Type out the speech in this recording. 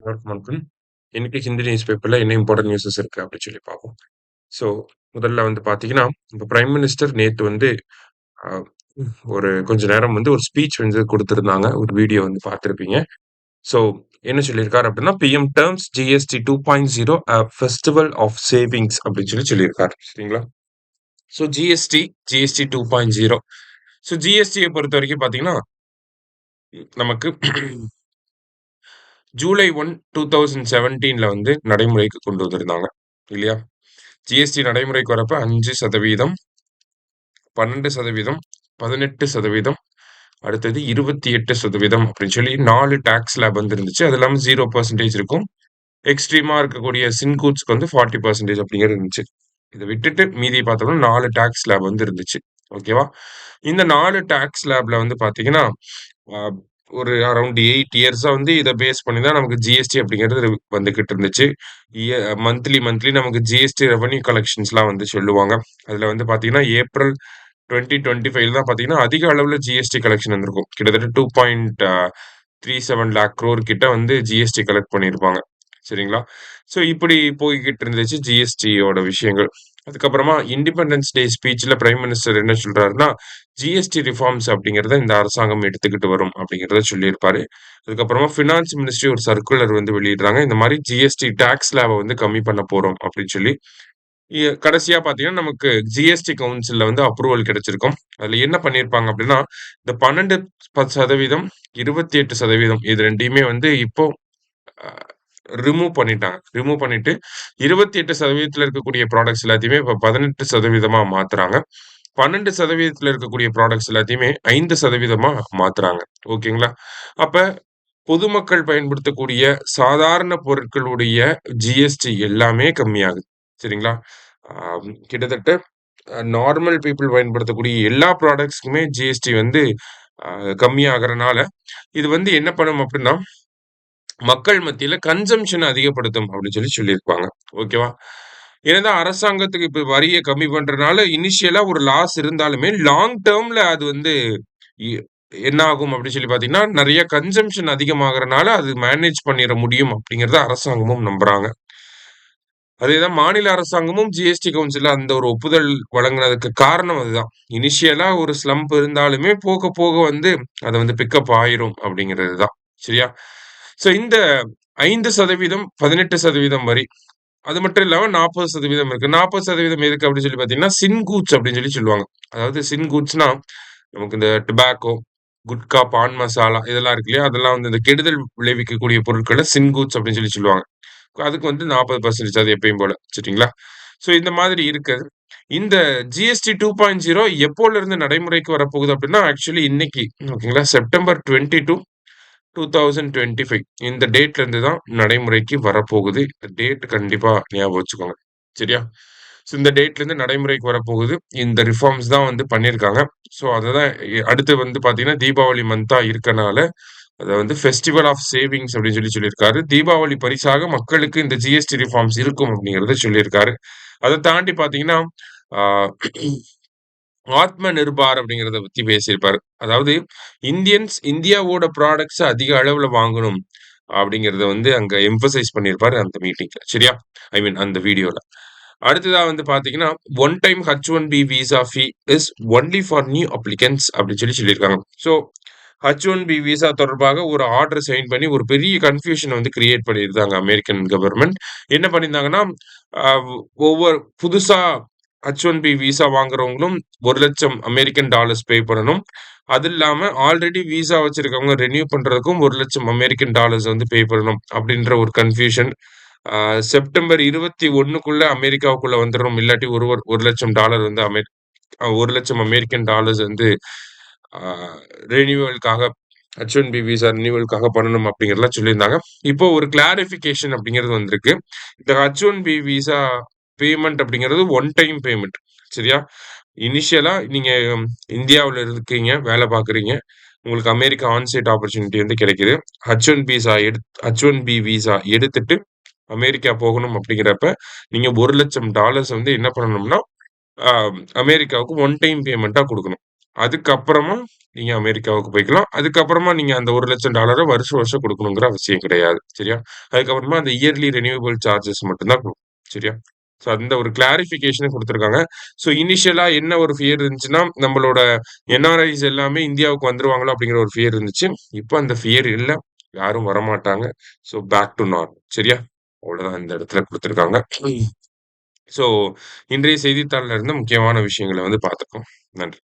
வணக்கம். இன்னைக்கு ஹிந்து நியூஸ் பேப்பர்ல என்ன இம்பார்ட்டன்ட் நியூஸஸ் இருக்கு அப்படின்னு சொல்லி பார்ப்போம். ஸோ முதல்ல வந்து பார்த்தீங்கன்னா, இப்ப பிரைம் மினிஸ்டர் நேத்து வந்து அ ஒரு கொஞ்ச நேரம் வந்து ஒரு ஸ்பீச் வந்து குடுத்திருந்தாங்க. ஒரு வீடியோ வந்து பார்த்திருப்பீங்க. ஸோ என்ன சொல்லியிருக்காரு அப்படின்னா, PM terms GST 2.0 festival of savings அப்படின்னு சொல்லியிருக்காரு. சரிங்களா? So GST 2.0. ஸோ ஜிஎஸ்டிய பொறுத்தவரைக்கும் பார்த்தீங்கன்னா, நமக்கு ஜூலை 1, 2017ல வந்து நடைமுறைக்கு கொண்டு வந்திருந்தாங்க. இல்லையா? ஜிஎஸ்டி நடைமுறைக்கு வரப்ப 5%, 12%, 18%, அடுத்தது 28% அப்படின்னு சொல்லி 4 டாக்ஸ் ஸ்லாப் வந்து இருந்துச்சு. அது இல்லாம 0% இருக்கும். எக்ஸ்ட்ரீமா இருக்கக்கூடிய சின்கூட்ஸ்க்கு வந்து 40% அப்படிங்கிறது இருந்துச்சு. இத விட்டுட்டு மீதிய பார்த்தோம்னா 4 டாக்ஸ் ஸ்லாப் வந்து இருந்துச்சு. ஓகேவா? இந்த 4 டாக்ஸ் ஸ்லாப்ல வந்து பார்த்தீங்கன்னா, அ ஒரு அரவுண்ட் 8 இயர்ஸா வந்து இத பேஸ் பண்ணி தான் நமக்கு ஜிஎஸ்டி அப்படிங்கிறது வந்துகிட்டு இருந்துச்சு. மந்த்லி நமக்கு ஜிஎஸ்டி ரெவென்யூ கலெக்ஷன்ஸ்லாம் வந்து சொல்லுவாங்க. அதுல வந்து பார்த்தீங்கன்னா, ஏப்ரல் 2025 தான் பார்த்தீங்கன்னா, அதிக அளவுல ஜிஎஸ்டி கலெக்ஷன் வந்திருக்கும். கிட்டத்தட்ட 2.37 லேக் crore கிட்ட வந்து ஜிஎஸ்டி கலெக்ட் பண்ணியிருப்பாங்க. சரிங்களா? ஸோ இப்படி போய்க்கிட்டு இருந்துச்சு ஜிஎஸ்டியோட விஷயங்கள். அதுக்கப்புறமா இண்டிபெண்டன்ஸ் டே ஸ்பீச்ல பிரைம் மினிஸ்டர் என்ன சொல்றாருன்னா, ஜிஎஸ்டி ரிஃபார்ம்ஸ் அப்படிங்கிறத இந்த அரசாங்கம் எடுத்துக்கிட்டு வரும் அப்படிங்கிறத சொல்லியிருப்பாரு. அதுக்கப்புறமா ஃபினான்ஸ் மினிஸ்ட்ரி ஒரு சர்க்குலர் வந்து வெளியிடுறாங்க. இந்த மாரி ஜிஎஸ்டி டாக்ஸ் ஸ்லாப வந்து கம்மி பண்ண போறோம் அப்படின்னு சொல்லி. கடைசியா பார்த்தீங்கன்னா, நமக்கு ஜிஎஸ்டி கவுன்சில்ல வந்து அப்ரூவல் கிடைச்சிருக்கும். அதுல என்ன பண்ணியிருப்பாங்க அப்படின்னா, இந்த 12% 28% இது 2யுமே வந்து இப்போ அ ரிமூவ் பண்ணிட்டாங்க. ரிமூவ் பண்ணிட்டு 28% இருக்கக்கூடிய ப்ராடக்ட்ஸ் எல்லாத்தையுமே இப்ப 18% மாத்துறாங்க. 12% இருக்கக்கூடிய ப்ராடக்ட்ஸ் எல்லாத்தையுமே 5% மாத்துறாங்க. ஓகேங்களா? அப்ப பொதுமக்கள் பயன்படுத்தக்கூடிய சாதாரண பொருட்களுடைய ஜிஎஸ்டி எல்லாமே கம்மியாகுது. சரிங்களா? கிட்டத்தட்ட நார்மல் பீப்பிள் பயன்படுத்தக்கூடிய எல்லா ப்ராடக்ட்ஸ்க்குமே ஜிஎஸ்டி வந்து அ கம்மியாகறனால, இது வந்து என்ன பண்ணும் அப்டின்னா, மக்கள் மத்தியில கன்சம்ப்ஷன அதிகப்படுத்தும் அப்டின்னு சொல்லியிருப்பாங்க. ஓகேவா? என்னதான் அரசாங்கத்துக்கு இப்ப வரிய கம்மி பண்றனால இனிஷியலா ஒரு லாஸ் இருந்தாலுமே, லாங் டெர்ம்ல அது வந்து எ என்ன ஆகும் அப்டின்னு சொல்லி பார்த்தீங்கன்னா, நெறைய கன்சம்ப்ஷன் அதிகமாகறனால அது மேனேஜ் பண்ணிற முடியும் அப்டிங்கிறத அரசாங்கமும் நம்புறாங்க. அதேதான் மாநில அரசாங்கமும் ஜிஎஸ்டி கவுன்சில்ல அந்த ஒரு ஒப்புதல் வழங்குனதுக்கு காரணம் அதுதான். இனிஷியலா ஒரு ஸ்லம்ப் இருந்தாலுமே போக போக வந்து அது வந்து பிக்கப் ஆயிரும் அப்படிங்கிறது தான். சரியா? ஸோ இந்த 5% 18% வரி. அது மட்டும் இல்லாம 40% இருக்கு. 40% எதுக்கு அப்படின்னு சொல்லி பார்த்தீங்கன்னா, சின்கூட்ஸ் அப்படின்னு சொல்லுவாங்க. அதாவது சின்கூட்ஸ்னா நமக்கு இந்த டொபாக்கோ, குட்கா, பான் மசாலா இதெல்லாம் இருக்கு இல்லையா? அதெல்லாம் வந்து இந்த கெடுதல் விளைவிக்கக்கூடிய பொருட்கள சின்கூட்ஸ் அப்படின்னு சொல்லுவாங்க. அதுக்கு வந்து 40% அது எப்பயும் போல. சரிங்களா? ஸோ இந்த மாதிரி இருக்குது. இந்த ஜிஎஸ்டி 2.0 எப்போலருந்து நடைமுறைக்கு வரப்போகுது அப்டின்னா, ஆக்சுவலி இன்னைக்கு ஓகேங்களா? செப்டம்பர் 22, 2025 இந்த டேட்ல இருந்து தான் நடைமுறைக்கு வரப்போகுது. டேட் கண்டிப்பா ஞாபகம் வச்சுக்கோங்க. சரியா? ஸோ இந்த டேட்ல இருந்து நடைமுறைக்கு வரப்போகுது. இந்த ரிஃபார்ம்ஸ் தான் வந்து பண்ணியிருக்காங்க. ஸோ அததான் அடுத்து வந்து பார்த்தீங்கன்னா, தீபாவளி மந்த்தா இருக்கனால அத வந்து ஃபெஸ்டிவல் ஆஃப் சேவிங்ஸ் அப்படின்னு சொல்லியிருக்காரு. தீபாவளி பரிசாக மக்களுக்கு இந்த ஜிஎஸ்டி ரிஃபார்ம்ஸ் இருக்கும் அப்படிங்கிறத சொல்லியிருக்காரு. அத தாண்டி பார்த்தீங்கன்னா, ஆ ஆத்ம நிர்பார் அப்படிங்கிறத பத்தி பேசியிருப்பாரு. அதாவது இந்தியாவோட ப்ராடக்ட்ஸ அதிக அளவுல வாங்கணும் அப்படிங்கிறத வந்து அங்க எம்பசைஸ் பண்ணியிருப்பாரு அந்த மீட்டிங்ல. சரியா? ஐ மீன் அந்த வீடியோல. அடுத்ததா வந்து பார்த்தீங்கன்னா, one time H1B visa fee is only for new applicants அப்படின்னு சொல்லியிருக்காங்க. ஸோ H1B விசா தொடர்பாக ஒரு ஆர்டர் சைன் பண்ணி ஒரு பெரிய கன்ஃப்யூஷன் வந்து கிரியேட் பண்ணியிருந்தாங்க அமெரிக்கன் கவர்ன்மென்ட். என்ன பண்ணியிருந்தாங்கன்னா, அ ஒவ்வொரு புதுசா H1B விசா வாங்குறவங்களும் $1,00,000 அமெரிக்கன் டாலர்ஸ் பே பண்ணணும். அது இல்லாம ஆல்ரெடி விசா வச்சிருக்கவங்க ரெனியூ பண்றதுக்கும் $1,00,000 அமெரிக்கன் டாலர்ஸ் வந்து பே பண்ணணும் அப்படின்ற ஒரு கன்ஃப்யூஷன். செப்டம்பர் 21க்குள்ள அமெரிக்காவுக்குள்ள வந்துரணும். இல்லாட்டி $1,00,000 வந்து $1,00,000 அமெரிக்கன் டாலர்ஸ் வந்து ஆ ரினியூவலுக்காக H1B விசா ரினியூவலுக்காக பண்ணணும் அப்படிங்கிறதெல்லாம் சொல்லியிருந்தாங்க. இப்போ ஒரு கிளாரிஃபிகேஷன் அப்படிங்கிறது வந்திருக்கு. இந்த H1B விசா பேமெண்ட் அப்படிங்கிறது ஒன் டைம் பேமெண்ட். சரியா? இனிஷியலா நீங்க இந்தியாவுல இருக்கீங்க, வேலை பார்க்குறீங்க. உங்களுக்கு அமெரிக்கா ஆன்சைட் ஆப்பர்ச்சுனிட்டி வந்து கிடைக்குது. H1B விசா எடுத்துட்டு அமெரிக்கா போகணும் அப்படிங்கிறப்ப, நீங்க $1,00,000 வந்து என்ன பண்ணணும்னா, அ அமெரிக்காவுக்கு ஒன் டைம் பேமெண்ட்டா குடுக்கணும். அதுக்கப்புறமா நீங்க அமெரிக்காவுக்கு போய்க்கலாம். அதுக்கப்புறமா நீங்க அந்த $1,00,000 வருஷம் வருஷம் குடுக்கணுங்கிற அவசியம் கிடையாது. சரியா? அதுக்கப்புறமா அந்த இயர்லி ரெனியூவபிள் சார்ஜஸ் மட்டும் தான் சரியா? ஸோ அந்த ஒரு கிளாரிஃபிகேஷன குடுத்துருக்காங்க. ஸோ இனிஷியலா என்ன ஒரு ஃபியர் இருந்துச்சுன்னா, நம்மளோட என்ஆர்ஐஸ் எல்லாமே இந்தியாவுக்கு வந்துருவாங்களோ அப்படிங்கிற ஒரு ஃபியர் இருந்துச்சு. இப்ப அந்த ஃபியர் இல்ல. யாரும் வரமாட்டாங்க. So back to normal. சரியா? அவ்வளோதான் இந்த இடத்துல குடுத்துருக்காங்க. ஸோ இன்றைய செய்தித்தாள்ல இருந்த முக்கியமான விஷயங்கள வந்து பார்த்துருக்கோம். நன்றி.